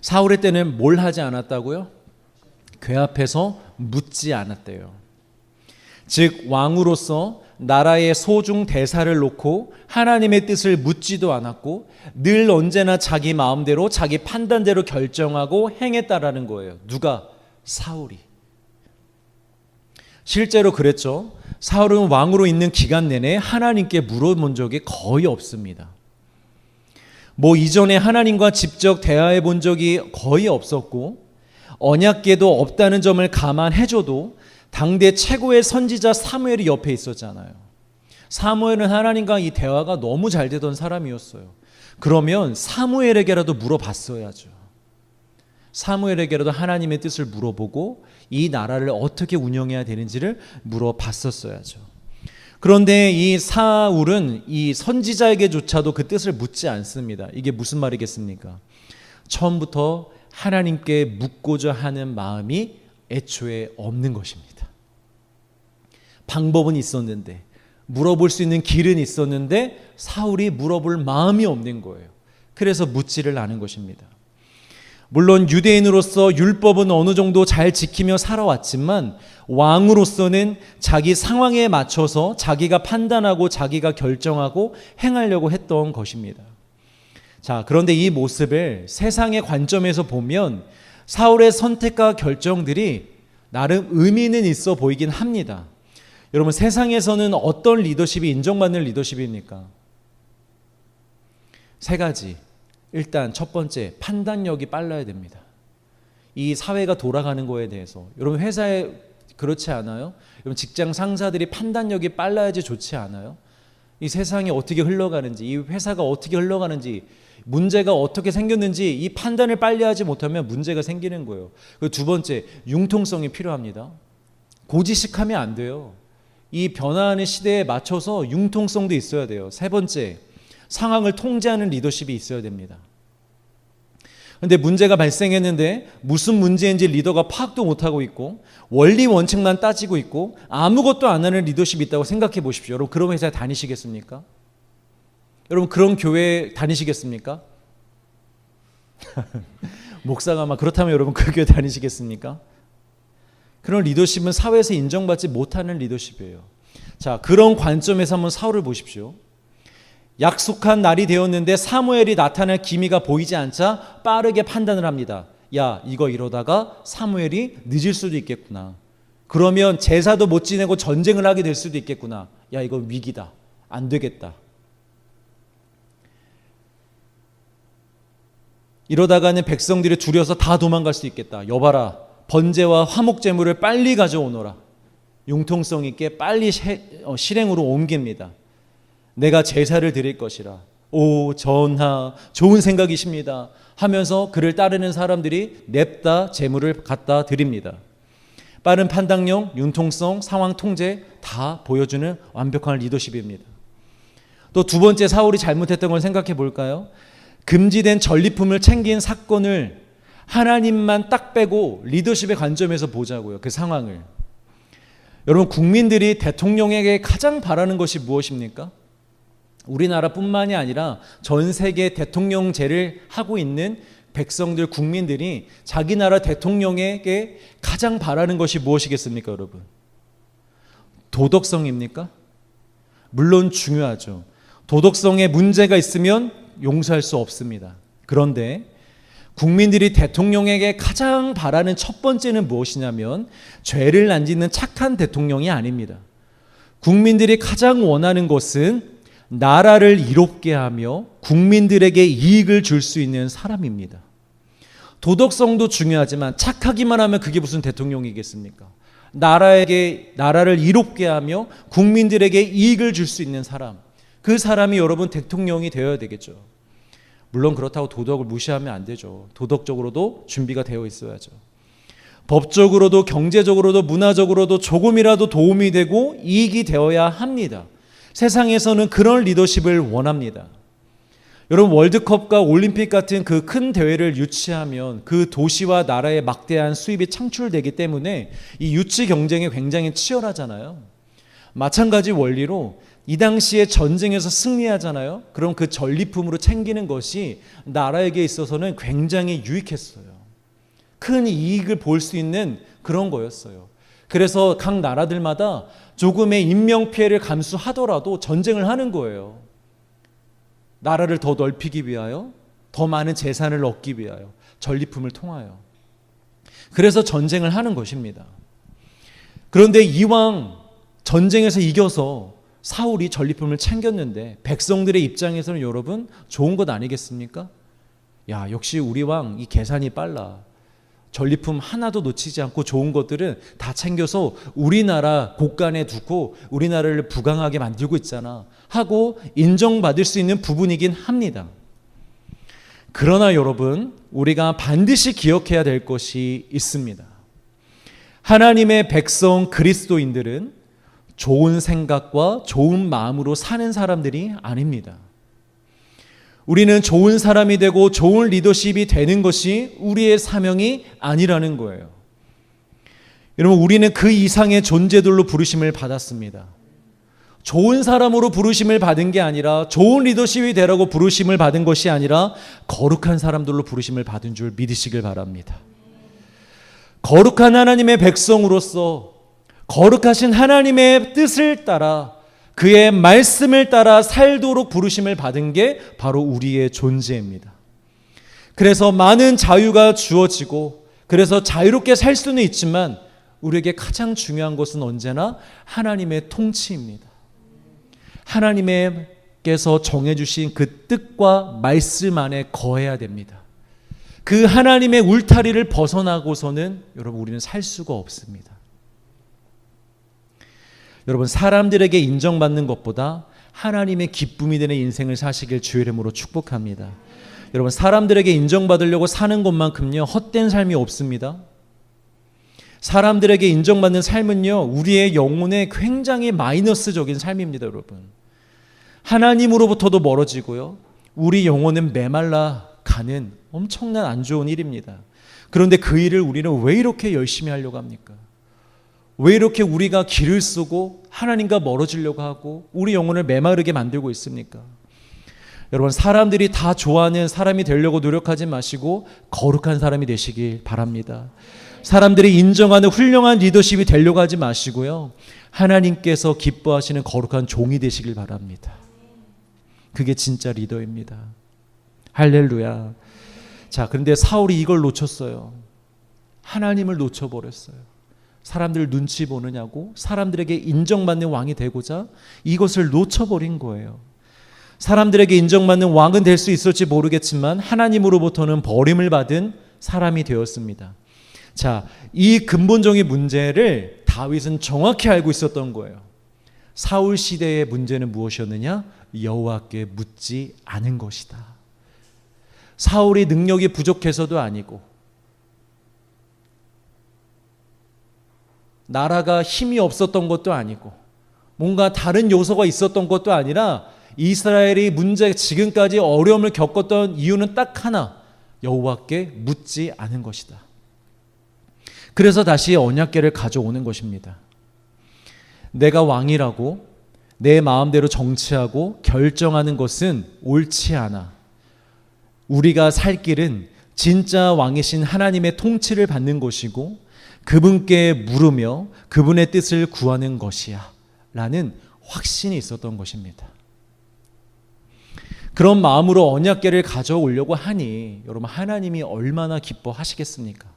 사울의 때는 뭘 하지 않았다고요? 궤 앞에서 묻지 않았대요. 즉 왕으로서 나라의 소중 대사를 놓고 하나님의 뜻을 묻지도 않았고 늘 언제나 자기 마음대로 자기 판단대로 결정하고 행했다라는 거예요. 누가? 사울이. 실제로 그랬죠. 사울은 왕으로 있는 기간 내내 하나님께 물어본 적이 거의 없습니다. 뭐 이전에 하나님과 직접 대화해 본 적이 거의 없었고 언약궤도 없다는 점을 감안해줘도 당대 최고의 선지자 사무엘이 옆에 있었잖아요. 사무엘은 하나님과 이 대화가 너무 잘 되던 사람이었어요. 그러면 사무엘에게라도 물어봤어야죠. 사무엘에게라도 하나님의 뜻을 물어보고 이 나라를 어떻게 운영해야 되는지를 물어봤었어야죠. 그런데 이 사울은 이 선지자에게조차도 그 뜻을 묻지 않습니다. 이게 무슨 말이겠습니까? 처음부터 하나님께 묻고자 하는 마음이 애초에 없는 것입니다. 방법은 있었는데, 물어볼 수 있는 길은 있었는데 사울이 물어볼 마음이 없는 거예요. 그래서 묻지를 않은 것입니다. 물론 유대인으로서 율법은 어느 정도 잘 지키며 살아왔지만 왕으로서는 자기 상황에 맞춰서 자기가 판단하고 자기가 결정하고 행하려고 했던 것입니다. 자, 그런데 이 모습을 세상의 관점에서 보면 사울의 선택과 결정들이 나름 의미는 있어 보이긴 합니다. 여러분, 세상에서는 어떤 리더십이 인정받는 리더십입니까? 세 가지. 일단 첫 번째, 판단력이 빨라야 됩니다. 이 사회가 돌아가는 거에 대해서. 여러분, 회사에 그렇지 않아요? 여러분, 직장 상사들이 판단력이 빨라야지 좋지 않아요? 이 세상이 어떻게 흘러가는지, 이 회사가 어떻게 흘러가는지, 문제가 어떻게 생겼는지 이 판단을 빨리 하지 못하면 문제가 생기는 거예요. 그리고 두 번째, 융통성이 필요합니다. 고지식하면 안 돼요. 이 변화하는 시대에 맞춰서 융통성도 있어야 돼요. 세 번째, 상황을 통제하는 리더십이 있어야 됩니다. 그런데 문제가 발생했는데 무슨 문제인지 리더가 파악도 못하고 있고 원리 원칙만 따지고 있고 아무것도 안 하는 리더십이 있다고 생각해 보십시오. 여러분, 그런 회사에 다니시겠습니까? 여러분, 그런 교회에 다니시겠습니까? 목사가 막 그렇다면 여러분 그 교회 다니시겠습니까? 그런 리더십은 사회에서 인정받지 못하는 리더십이에요. 자, 그런 관점에서 한번 사울을 보십시오. 약속한 날이 되었는데 사무엘이 나타날 기미가 보이지 않자 빠르게 판단을 합니다. 야, 이거 이러다가 사무엘이 늦을 수도 있겠구나. 그러면 제사도 못 지내고 전쟁을 하게 될 수도 있겠구나. 야, 이거 위기다. 안 되겠다. 이러다가는 백성들이 두려워서 다 도망갈 수 있겠다. 여봐라, 번제와 화목제물을 빨리 가져오너라. 융통성 있게 빨리 실행으로 옮깁니다. 내가 제사를 드릴 것이라. 오, 전하, 좋은 생각이십니다 하면서 그를 따르는 사람들이 냅다 제물을 갖다 드립니다. 빠른 판단력, 융통성, 상황 통제 다 보여주는 완벽한 리더십입니다. 또 두 번째, 사울이 잘못했던 걸 생각해 볼까요? 금지된 전리품을 챙긴 사건을 하나님만 딱 빼고 리더십의 관점에서 보자고요. 그 상황을. 여러분, 국민들이 대통령에게 가장 바라는 것이 무엇입니까? 우리나라뿐만이 아니라 전 세계 대통령제를 하고 있는 백성들, 국민들이 자기 나라 대통령에게 가장 바라는 것이 무엇이겠습니까, 여러분? 도덕성입니까? 물론 중요하죠. 도덕성에 문제가 있으면 용서할 수 없습니다. 그런데 국민들이 대통령에게 가장 바라는 첫 번째는 무엇이냐면 죄를 안 짓는 착한 대통령이 아닙니다. 국민들이 가장 원하는 것은 나라를 이롭게 하며 국민들에게 이익을 줄 수 있는 사람입니다. 도덕성도 중요하지만 착하기만 하면 그게 무슨 대통령이겠습니까? 나라를 이롭게 하며 국민들에게 이익을 줄 수 있는 사람, 그 사람이 여러분 대통령이 되어야 되겠죠. 물론 그렇다고 도덕을 무시하면 안 되죠. 도덕적으로도 준비가 되어 있어야죠. 법적으로도 경제적으로도 문화적으로도 조금이라도 도움이 되고 이익이 되어야 합니다. 세상에서는 그런 리더십을 원합니다. 여러분, 월드컵과 올림픽 같은 그 큰 대회를 유치하면 그 도시와 나라에 막대한 수입이 창출되기 때문에 이 유치 경쟁이 굉장히 치열하잖아요. 마찬가지 원리로 이 당시에 전쟁에서 승리하잖아요. 그럼 그 전리품으로 챙기는 것이 나라에게 있어서는 굉장히 유익했어요. 큰 이익을 볼 수 있는 그런 거였어요. 그래서 각 나라들마다 조금의 인명피해를 감수하더라도 전쟁을 하는 거예요. 나라를 더 넓히기 위하여, 더 많은 재산을 얻기 위하여, 전리품을 통하여. 그래서 전쟁을 하는 것입니다. 그런데 이왕 전쟁에서 이겨서 사울이 전리품을 챙겼는데 백성들의 입장에서는 여러분 좋은 것 아니겠습니까? 야, 역시 우리 왕 이 계산이 빨라. 전리품 하나도 놓치지 않고 좋은 것들은 다 챙겨서 우리나라 곳간에 두고 우리나라를 부강하게 만들고 있잖아 하고 인정받을 수 있는 부분이긴 합니다. 그러나 여러분, 우리가 반드시 기억해야 될 것이 있습니다. 하나님의 백성 그리스도인들은 좋은 생각과 좋은 마음으로 사는 사람들이 아닙니다. 우리는 좋은 사람이 되고 좋은 리더십이 되는 것이 우리의 사명이 아니라는 거예요. 여러분, 우리는 그 이상의 존재들로 부르심을 받았습니다. 좋은 사람으로 부르심을 받은 게 아니라, 좋은 리더십이 되라고 부르심을 받은 것이 아니라 거룩한 사람들로 부르심을 받은 줄 믿으시길 바랍니다. 거룩한 하나님의 백성으로서 거룩하신 하나님의 뜻을 따라 그의 말씀을 따라 살도록 부르심을 받은 게 바로 우리의 존재입니다. 그래서 많은 자유가 주어지고 그래서 자유롭게 살 수는 있지만 우리에게 가장 중요한 것은 언제나 하나님의 통치입니다. 하나님께서 정해주신 그 뜻과 말씀 안에 거해야 됩니다. 그 하나님의 울타리를 벗어나고서는 여러분 우리는 살 수가 없습니다. 여러분, 사람들에게 인정받는 것보다 하나님의 기쁨이 되는 인생을 사시길 주의 이름으로 축복합니다. 여러분, 사람들에게 인정받으려고 사는 것만큼요 헛된 삶이 없습니다. 사람들에게 인정받는 삶은요 우리의 영혼에 굉장히 마이너스적인 삶입니다. 여러분, 하나님으로부터도 멀어지고요 우리 영혼은 메말라 가는 엄청난 안 좋은 일입니다. 그런데 그 일을 우리는 왜 이렇게 열심히 하려고 합니까? 왜 이렇게 우리가 길을 쓰고 하나님과 멀어지려고 하고 우리 영혼을 메마르게 만들고 있습니까? 여러분, 사람들이 다 좋아하는 사람이 되려고 노력하지 마시고 거룩한 사람이 되시길 바랍니다. 사람들이 인정하는 훌륭한 리더십이 되려고 하지 마시고요 하나님께서 기뻐하시는 거룩한 종이 되시길 바랍니다. 그게 진짜 리더입니다. 할렐루야. 자, 그런데 사울이 이걸 놓쳤어요. 하나님을 놓쳐버렸어요. 사람들 눈치 보느냐고, 사람들에게 인정받는 왕이 되고자 이것을 놓쳐버린 거예요. 사람들에게 인정받는 왕은 될 수 있을지 모르겠지만 하나님으로부터는 버림을 받은 사람이 되었습니다. 자, 이 근본적인 문제를 다윗은 정확히 알고 있었던 거예요. 사울 시대의 문제는 무엇이었느냐? 여호와께 묻지 않은 것이다. 사울이 능력이 부족해서도 아니고 나라가 힘이 없었던 것도 아니고 뭔가 다른 요소가 있었던 것도 아니라 이스라엘이 지금까지 어려움을 겪었던 이유는 딱 하나, 여호와께 묻지 않은 것이다. 그래서 다시 언약궤를 가져오는 것입니다. 내가 왕이라고 내 마음대로 정치하고 결정하는 것은 옳지 않아. 우리가 살 길은 진짜 왕이신 하나님의 통치를 받는 것이고 그분께 물으며 그분의 뜻을 구하는 것이야 라는 확신이 있었던 것입니다. 그런 마음으로 언약궤를 가져오려고 하니 여러분, 하나님이 얼마나 기뻐하시겠습니까?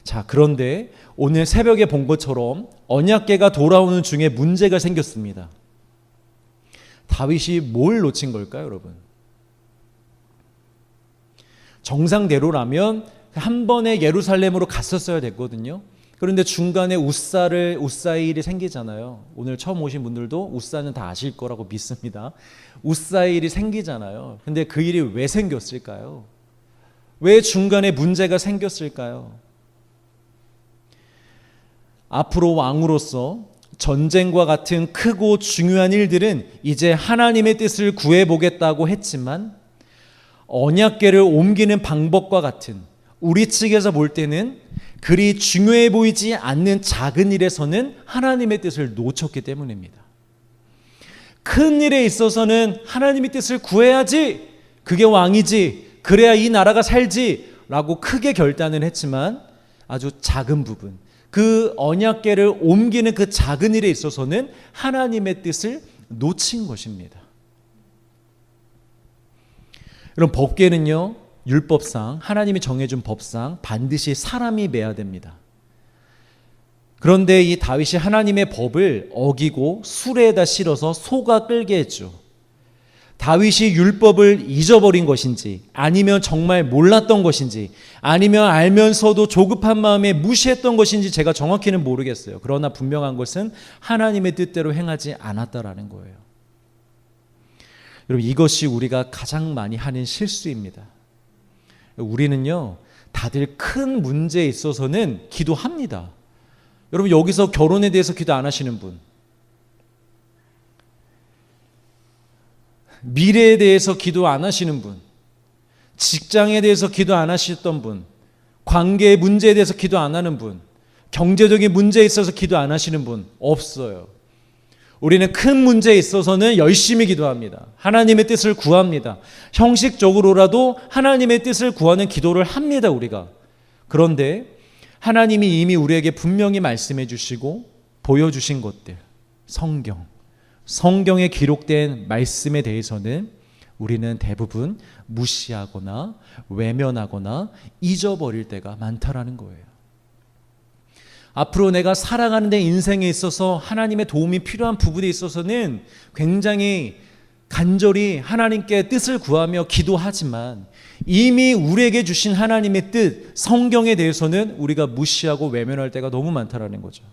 자, 그런데 오늘 새벽에 본 것처럼 언약궤가 돌아오는 중에 문제가 생겼습니다. 다윗이 뭘 놓친 걸까요, 여러분? 정상대로라면 한 번에 예루살렘으로 갔었어야 됐거든요. 그런데 중간에 우사일이 생기잖아요. 오늘 처음 오신 분들도 우사는 다 아실 거라고 믿습니다. 우사일이 생기잖아요. 근데 그 일이 왜 생겼을까요? 왜 중간에 문제가 생겼을까요? 앞으로 왕으로서 전쟁과 같은 크고 중요한 일들은 이제 하나님의 뜻을 구해보겠다고 했지만 언약궤를 옮기는 방법과 같은 우리 측에서 볼 때는 그리 중요해 보이지 않는 작은 일에서는 하나님의 뜻을 놓쳤기 때문입니다. 큰 일에 있어서는 하나님의 뜻을 구해야지, 그게 왕이지, 그래야 이 나라가 살지 라고 크게 결단을 했지만 아주 작은 부분, 그 언약궤를 옮기는 그 작은 일에 있어서는 하나님의 뜻을 놓친 것입니다. 여러분, 법궤는요 율법상 하나님이 정해준 법상 반드시 사람이 매야 됩니다. 그런데 이 다윗이 하나님의 법을 어기고 수레에다 실어서 소가 끌게 했죠. 다윗이 율법을 잊어버린 것인지, 아니면 정말 몰랐던 것인지, 아니면 알면서도 조급한 마음에 무시했던 것인지 제가 정확히는 모르겠어요. 그러나 분명한 것은 하나님의 뜻대로 행하지 않았다라는 거예요. 여러분, 이것이 우리가 가장 많이 하는 실수입니다. 우리는요, 다들 큰 문제에 있어서는 기도합니다. 여러분, 여기서 결혼에 대해서 기도 안 하시는 분, 미래에 대해서 기도 안 하시는 분, 직장에 대해서 기도 안 하셨던 분, 관계의 문제에 대해서 기도 안 하는 분, 경제적인 문제에 있어서 기도 안 하시는 분 없어요. 우리는 큰 문제에 있어서는 열심히 기도합니다. 하나님의 뜻을 구합니다. 형식적으로라도 하나님의 뜻을 구하는 기도를 합니다, 우리가. 그런데 하나님이 이미 우리에게 분명히 말씀해 주시고 보여주신 것들, 성경에 기록된 말씀에 대해서는 우리는 대부분 무시하거나 외면하거나 잊어버릴 때가 많다라는 거예요. 앞으로 내가 살아가는 내 인생에 있어서 하나님의 도움이 필요한 부분에 있어서는 굉장히 간절히 하나님께 뜻을 구하며 기도하지만 이미 우리에게 주신 하나님의 뜻, 성경에 대해서는 우리가 무시하고 외면할 때가 너무 많다라는 거죠.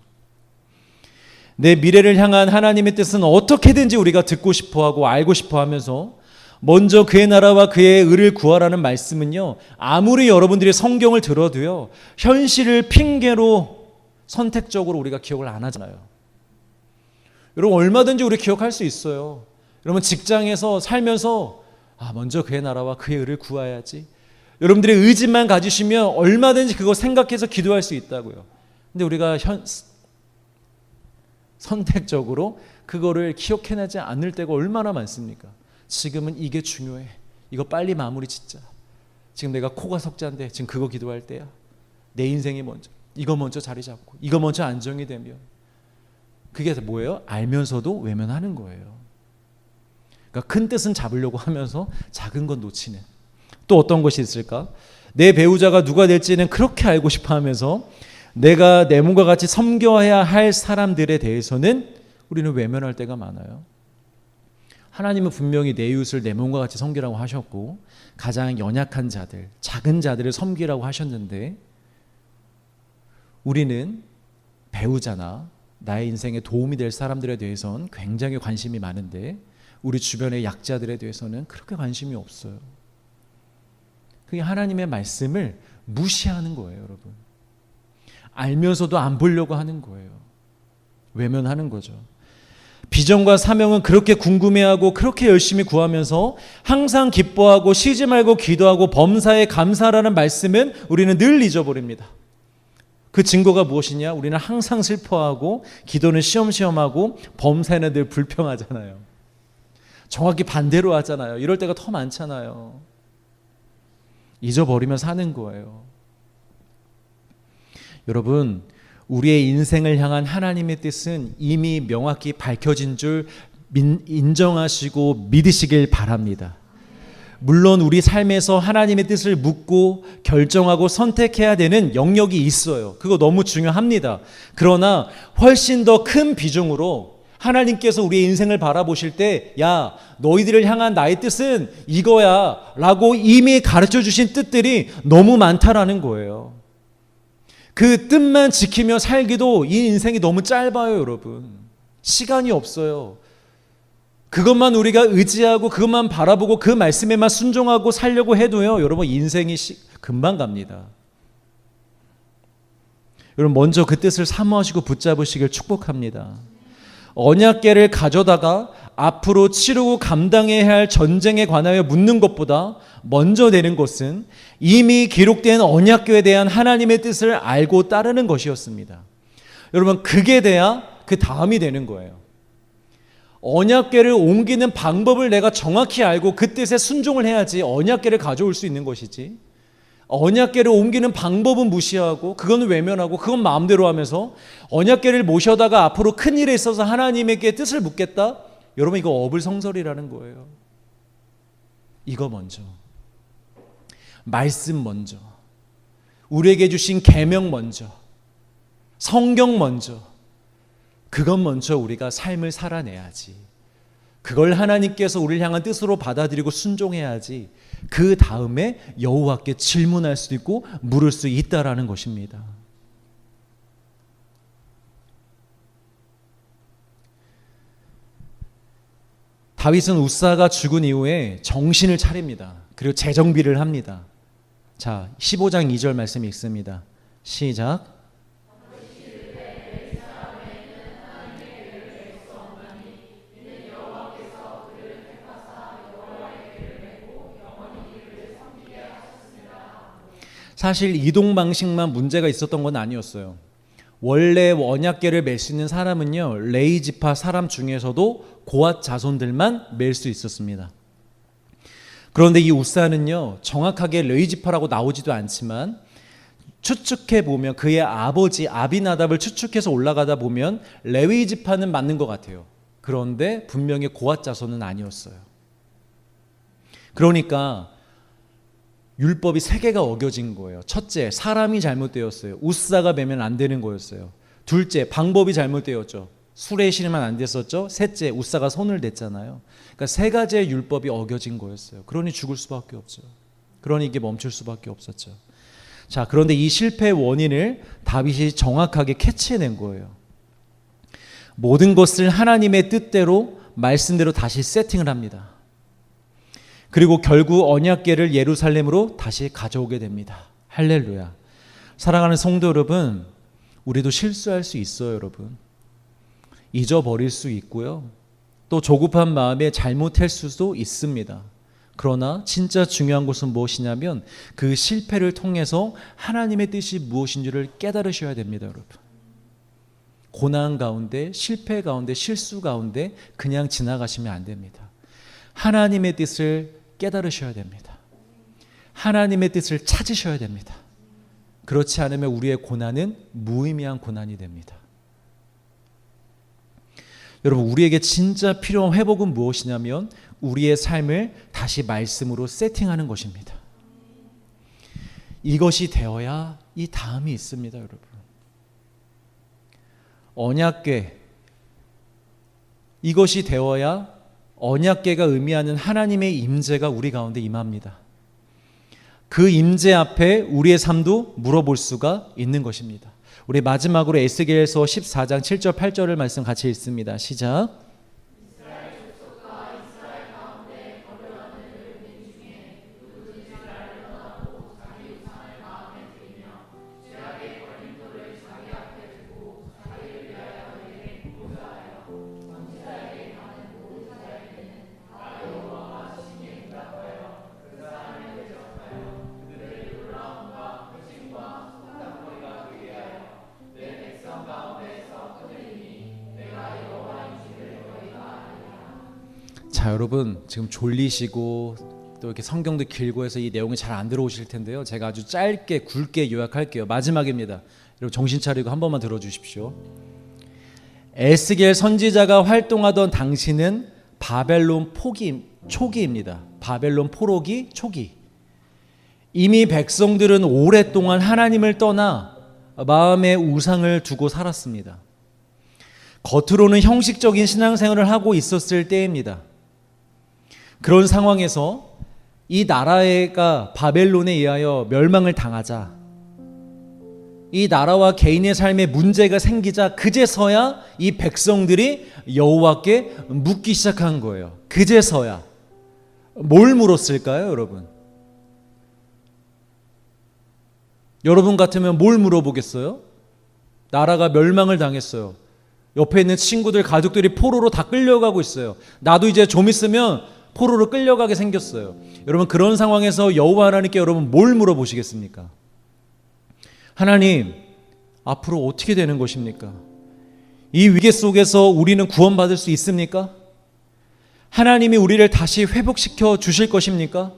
내 미래를 향한 하나님의 뜻은 어떻게든지 우리가 듣고 싶어하고 알고 싶어하면서 먼저 그의 나라와 그의 의를 구하라는 말씀은요, 아무리 여러분들이 성경을 들어도요, 현실을 핑계로 선택적으로 우리가 기억을 안 하잖아요. 여러분, 얼마든지 우리 기억할 수 있어요. 여러분, 직장에서 살면서 먼저 그의 나라와 그의 의를 구해야지, 여러분들의 의지만 가지시면 얼마든지 그거 생각해서 기도할 수 있다고요. 근데 우리가 선택적으로 그거를 기억해내지 않을 때가 얼마나 많습니까? 지금은 이게 중요해, 이거 빨리 마무리 짓자, 지금 내가 코가 석자인데 지금 그거 기도할 때야, 내 인생이 먼저, 이거 먼저 자리 잡고 이거 먼저 안정이 되면, 그게 뭐예요? 알면서도 외면하는 거예요. 그러니까 큰 뜻은 잡으려고 하면서 작은 건 놓치는. 또 어떤 것이 있을까? 내 배우자가 누가 될지는 그렇게 알고 싶어 하면서 내가 내 몸과 같이 섬겨야 할 사람들에 대해서는 우리는 외면할 때가 많아요. 하나님은 분명히 내 이웃을 내 몸과 같이 섬기라고 하셨고 가장 연약한 자들, 작은 자들을 섬기라고 하셨는데, 우리는 배우자나 나의 인생에 도움이 될 사람들에 대해서는 굉장히 관심이 많은데 우리 주변의 약자들에 대해서는 그렇게 관심이 없어요. 그게 하나님의 말씀을 무시하는 거예요, 여러분. 알면서도 안 보려고 하는 거예요. 외면하는 거죠. 비전과 사명은 그렇게 궁금해하고 그렇게 열심히 구하면서 항상 기뻐하고 쉬지 말고 기도하고 범사에 감사하라는 말씀은 우리는 늘 잊어버립니다. 그 증거가 무엇이냐? 우리는 항상 슬퍼하고 기도는 시험시험하고 범사에는 늘 불평하잖아요. 정확히 반대로 하잖아요. 이럴 때가 더 많잖아요. 잊어버리며 사는 거예요. 여러분, 우리의 인생을 향한 하나님의 뜻은 이미 명확히 밝혀진 줄 인정하시고 믿으시길 바랍니다. 물론 우리 삶에서 하나님의 뜻을 묻고 결정하고 선택해야 되는 영역이 있어요. 그거 너무 중요합니다. 그러나 훨씬 더 큰 비중으로 하나님께서 우리의 인생을 바라보실 때, 야, 너희들을 향한 나의 뜻은 이거야 라고 이미 가르쳐 주신 뜻들이 너무 많다라는 거예요. 그 뜻만 지키며 살기도 이 인생이 너무 짧아요, 여러분. 시간이 없어요. 그것만 우리가 의지하고 그것만 바라보고 그 말씀에만 순종하고 살려고 해도요, 여러분, 인생이 금방 갑니다. 여러분, 먼저 그 뜻을 사모하시고 붙잡으시길 축복합니다. 언약궤를 가져다가 앞으로 치르고 감당해야 할 전쟁에 관하여 묻는 것보다 먼저 되는 것은 이미 기록된 언약궤에 대한 하나님의 뜻을 알고 따르는 것이었습니다. 여러분, 그게 돼야 그 다음이 되는 거예요. 언약궤를 옮기는 방법을 내가 정확히 알고 그 뜻에 순종을 해야지 언약궤를 가져올 수 있는 것이지, 언약궤를 옮기는 방법은 무시하고 그건 외면하고 그건 마음대로 하면서 언약궤를 모셔다가 앞으로 큰 일에 있어서 하나님에게 뜻을 묻겠다? 여러분, 이거 어불성설이라는 거예요. 이거 먼저, 말씀 먼저, 우리에게 주신 계명 먼저, 성경 먼저, 그것 먼저 우리가 삶을 살아내야지. 그걸 하나님께서 우리를 향한 뜻으로 받아들이고 순종해야지. 그 다음에 여호와께 질문할 수도 있고 물을 수 있다라는 것입니다. 다윗은 우사가 죽은 이후에 정신을 차립니다. 그리고 재정비를 합니다. 자, 15장 2절 말씀이 있습니다. 시작. 사실 이동 방식만 문제가 있었던 건 아니었어요. 원래 언약궤를 맬 수 있는 사람은요, 레위 지파 사람 중에서도 고앗 자손들만 맬 수 있었습니다. 그런데 이 우사는요, 정확하게 레위 지파라고 나오지도 않지만 추측해 보면 그의 아버지 아비나답을 추측해서 올라가다 보면 레위 지파는 맞는 것 같아요. 그런데 분명히 고앗 자손은 아니었어요. 그러니까 율법이 3개가 어겨진 거예요. 첫째, 사람이 잘못되었어요. 우사가 매면 안 되는 거였어요. 둘째, 방법이 잘못되었죠. 술에 실으면 안 됐었죠. 셋째, 우사가 손을 댔잖아요. 그러니까 3가지의 율법이 어겨진 거였어요. 그러니 죽을 수밖에 없죠. 그러니 이게 멈출 수밖에 없었죠. 자, 그런데 이 실패의 원인을 다윗이 정확하게 캐치해낸 거예요. 모든 것을 하나님의 뜻대로 말씀대로 다시 세팅을 합니다. 그리고 결국 언약궤를 예루살렘으로 다시 가져오게 됩니다. 할렐루야. 사랑하는 성도 여러분, 우리도 실수할 수 있어요, 여러분. 잊어버릴 수 있고요. 또 조급한 마음에 잘못할 수도 있습니다. 그러나 진짜 중요한 것은 무엇이냐면 그 실패를 통해서 하나님의 뜻이 무엇인지를 깨달으셔야 됩니다, 여러분. 고난 가운데, 실패 가운데, 실수 가운데 그냥 지나가시면 안 됩니다. 하나님의 뜻을 깨달으셔야 됩니다. 하나님의 뜻을 찾으셔야 됩니다. 그렇지 않으면 우리의 고난은 무의미한 고난이 됩니다. 여러분, 우리에게 진짜 필요한 회복은 무엇이냐면 우리의 삶을 다시 말씀으로 세팅하는 것입니다. 이것이 되어야 이 다음이 있습니다, 여러분. 언약궤, 이것이 되어야 언약궤가 의미하는 하나님의 임재가 우리 가운데 임합니다. 그 임재 앞에 우리의 삶도 물어볼 수가 있는 것입니다. 우리 마지막으로 에스겔서 14장 7절 8절을 말씀 같이 읽습니다. 시작. 자, 여러분 지금 졸리시고 또 이렇게 성경도 길고 해서 이 내용이 잘 안 들어오실 텐데요. 제가 아주 짧게 굵게 요약할게요. 마지막입니다. 여러분 정신 차리고 한 번만 들어주십시오. 에스겔 선지자가 활동하던 당시는 바벨론 초기입니다. 바벨론 포로기 초기. 이미 백성들은 오랫동안 하나님을 떠나 마음의 우상을 두고 살았습니다. 겉으로는 형식적인 신앙생활을 하고 있었을 때입니다. 그런 상황에서 이 나라가 바벨론에 의하여 멸망을 당하자, 이 나라와 개인의 삶에 문제가 생기자 그제서야 이 백성들이 여호와께 묻기 시작한 거예요. 그제서야. 뭘 물었을까요, 여러분? 여러분 같으면 뭘 물어보겠어요? 나라가 멸망을 당했어요. 옆에 있는 친구들, 가족들이 포로로 다 끌려가고 있어요. 나도 이제 좀 있으면 포로로 끌려가게 생겼어요. 여러분 그런 상황에서 여호와 하나님께 여러분 뭘 물어보시겠습니까? 하나님, 앞으로 어떻게 되는 것입니까? 이 위기 속에서 우리는 구원받을 수 있습니까? 하나님이 우리를 다시 회복시켜 주실 것입니까?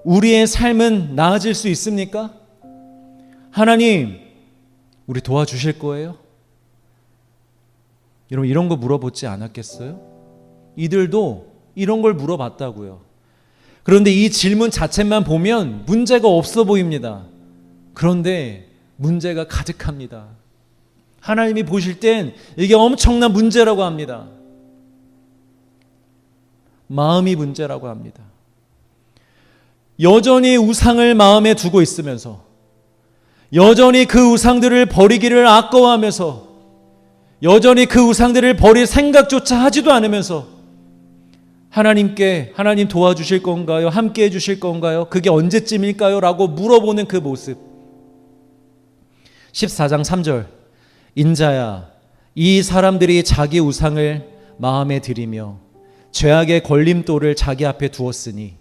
우리의 삶은 나아질 수 있습니까? 하나님, 우리 도와주실 거예요? 여러분 이런 거 물어보지 않았겠어요? 이들도 이런 걸 물어봤다고요. 그런데 이 질문 자체만 보면 문제가 없어 보입니다. 그런데 문제가 가득합니다. 하나님이 보실 땐 이게 엄청난 문제라고 합니다. 마음이 문제라고 합니다. 여전히 우상을 마음에 두고 있으면서, 여전히 그 우상들을 버리기를 아까워하면서, 여전히 그 우상들을 버릴 생각조차 하지도 않으면서 하나님 도와주실 건가요? 함께 해주실 건가요? 그게 언제쯤일까요? 라고 물어보는 그 모습. 14장 3절, 인자야, 이 사람들이 자기 우상을 마음에 들이며 죄악의 걸림돌을 자기 앞에 두었으니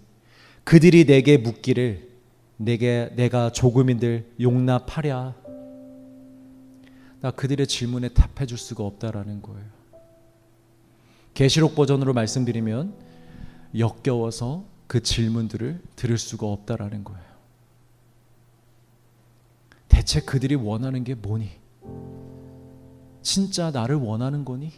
그들이 내게 묻기를 내가 조금인들 용납하랴. 나 그들의 질문에 답해 줄 수가 없다라는 거예요. 계시록 버전으로 말씀드리면 역겨워서 그 질문들을 들을 수가 없다라는 거예요. 대체 그들이 원하는 게 뭐니? 진짜 나를 원하는 거니?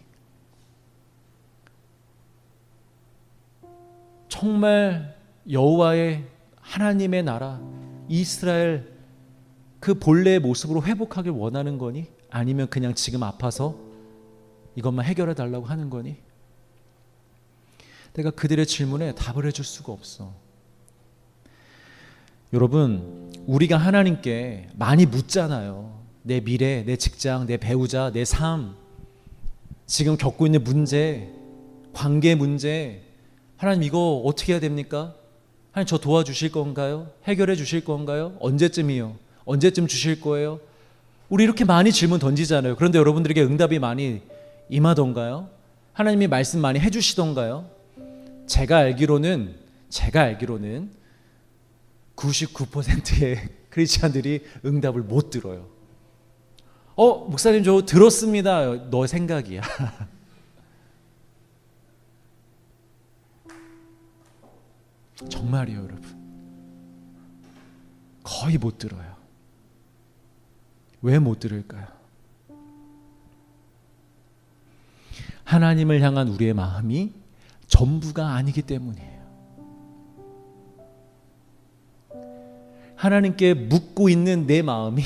정말 여호와의 하나님의 나라 이스라엘 그 본래의 모습으로 회복하길 원하는 거니? 아니면 그냥 지금 아파서 이것만 해결해 달라고 하는 거니? 내가 그들의 질문에 답을 해줄 수가 없어. 여러분, 우리가 하나님께 많이 묻잖아요. 내 미래, 내 직장, 내 배우자, 내 삶, 지금 겪고 있는 문제, 관계 문제, 하나님 이거 어떻게 해야 됩니까? 하나님 저 도와주실 건가요? 해결해 주실 건가요? 언제쯤이요? 언제쯤 주실 거예요? 우리 이렇게 많이 질문 던지잖아요. 그런데 여러분들에게 응답이 많이 임하던가요? 하나님이 말씀 많이 해주시던가요? 제가 알기로는 99%의 크리스찬들이 응답을 못 들어요. 목사님 저 들었습니다. 너 생각이야. 정말이에요, 여러분. 거의 못 들어요. 왜 못 들을까요? 하나님을 향한 우리의 마음이 전부가 아니기 때문이에요. 하나님께 묻고 있는 내 마음이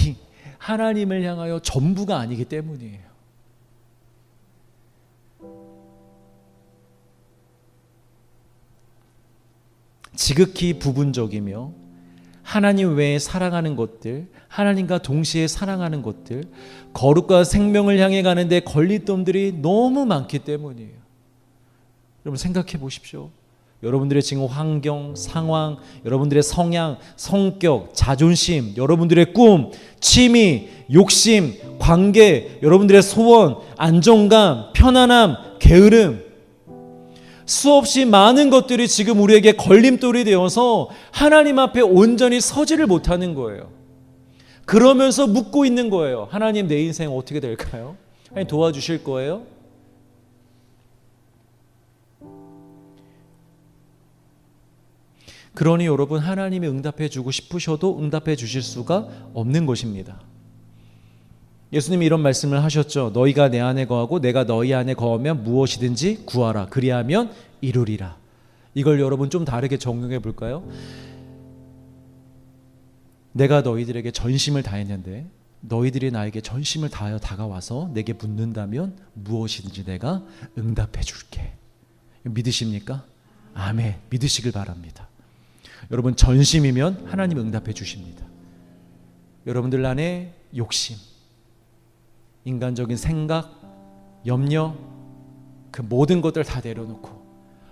하나님을 향하여 전부가 아니기 때문이에요. 지극히 부분적이며 하나님 외에 사랑하는 것들, 하나님과 동시에 사랑하는 것들, 거룩과 생명을 향해 가는데 걸림돌들이 너무 많기 때문이에요. 여러분 생각해 보십시오. 여러분들의 지금 환경, 상황, 여러분들의 성향, 성격, 자존심, 여러분들의 꿈, 취미, 욕심, 관계, 여러분들의 소원, 안정감, 편안함, 게으름, 수없이 많은 것들이 지금 우리에게 걸림돌이 되어서 하나님 앞에 온전히 서지를 못하는 거예요. 그러면서 묻고 있는 거예요. 하나님 내 인생 어떻게 될까요? 하나님 도와주실 거예요? 그러니 여러분 하나님이 응답해 주고 싶으셔도 응답해 주실 수가 없는 것입니다. 예수님이 이런 말씀을 하셨죠. 너희가 내 안에 거하고 내가 너희 안에 거하면 무엇이든지 구하라. 그리하면 이루리라. 이걸 여러분 좀 다르게 적용해 볼까요? 내가 너희들에게 전심을 다했는데 너희들이 나에게 전심을 다하여 다가와서 내게 묻는다면 무엇이든지 내가 응답해 줄게. 믿으십니까? 아멘. 믿으시길 바랍니다. 여러분 전심이면 하나님 응답해 주십니다. 여러분들 안에 욕심, 인간적인 생각, 염려, 그 모든 것들 다 내려놓고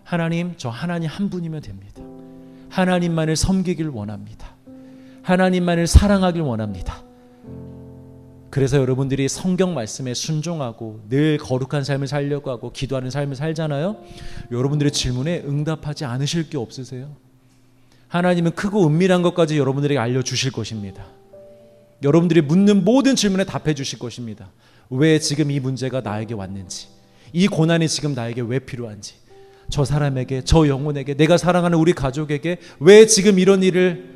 하나님, 저 하나님 한 분이면 됩니다. 하나님만을 섬기길 원합니다. 하나님만을 사랑하길 원합니다. 그래서 여러분들이 성경 말씀에 순종하고 늘 거룩한 삶을 살려고 하고 기도하는 삶을 살잖아요. 여러분들의 질문에 응답하지 않으실 게 없으세요? 하나님은 크고 은밀한 것까지 여러분들에게 알려주실 것입니다. 여러분들이 묻는 모든 질문에 답해 주실 것입니다. 왜 지금 이 문제가 나에게 왔는지, 이 고난이 지금 나에게 왜 필요한지, 저 사람에게, 저 영혼에게, 내가 사랑하는 우리 가족에게 왜 지금 이런 일을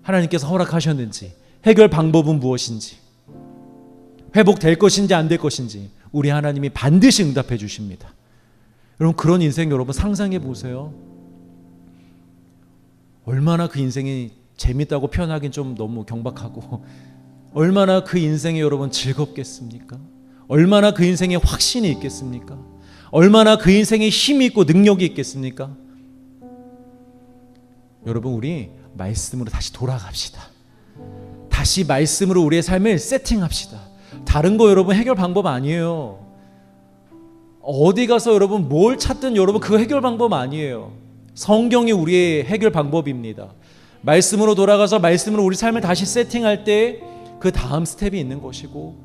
하나님께서 허락하셨는지, 해결 방법은 무엇인지, 회복될 것인지 안 될 것인지 우리 하나님이 반드시 응답해 주십니다. 여러분 그런 인생 여러분 상상해 보세요. 얼마나 그 인생이 재밌다고 표현하긴 좀 너무 경박하고 얼마나 그 인생이 여러분 즐겁겠습니까? 얼마나 그 인생에 확신이 있겠습니까? 얼마나 그 인생에 힘이 있고 능력이 있겠습니까? 여러분, 우리 말씀으로 다시 돌아갑시다. 다시 말씀으로 우리의 삶을 세팅합시다. 다른 거 여러분 해결 방법 아니에요. 어디 가서 여러분 뭘 찾든 여러분 그 해결 방법 아니에요. 성경이 우리의 해결 방법입니다. 말씀으로 돌아가서 말씀으로 우리 삶을 다시 세팅할 때 그 다음 스텝이 있는 것이고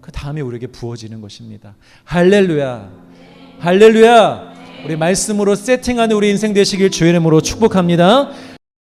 그 다음에 우리에게 부어지는 것입니다. 할렐루야, 할렐루야. 우리 말씀으로 세팅하는 우리 인생 되시길 주의 이름으로 축복합니다.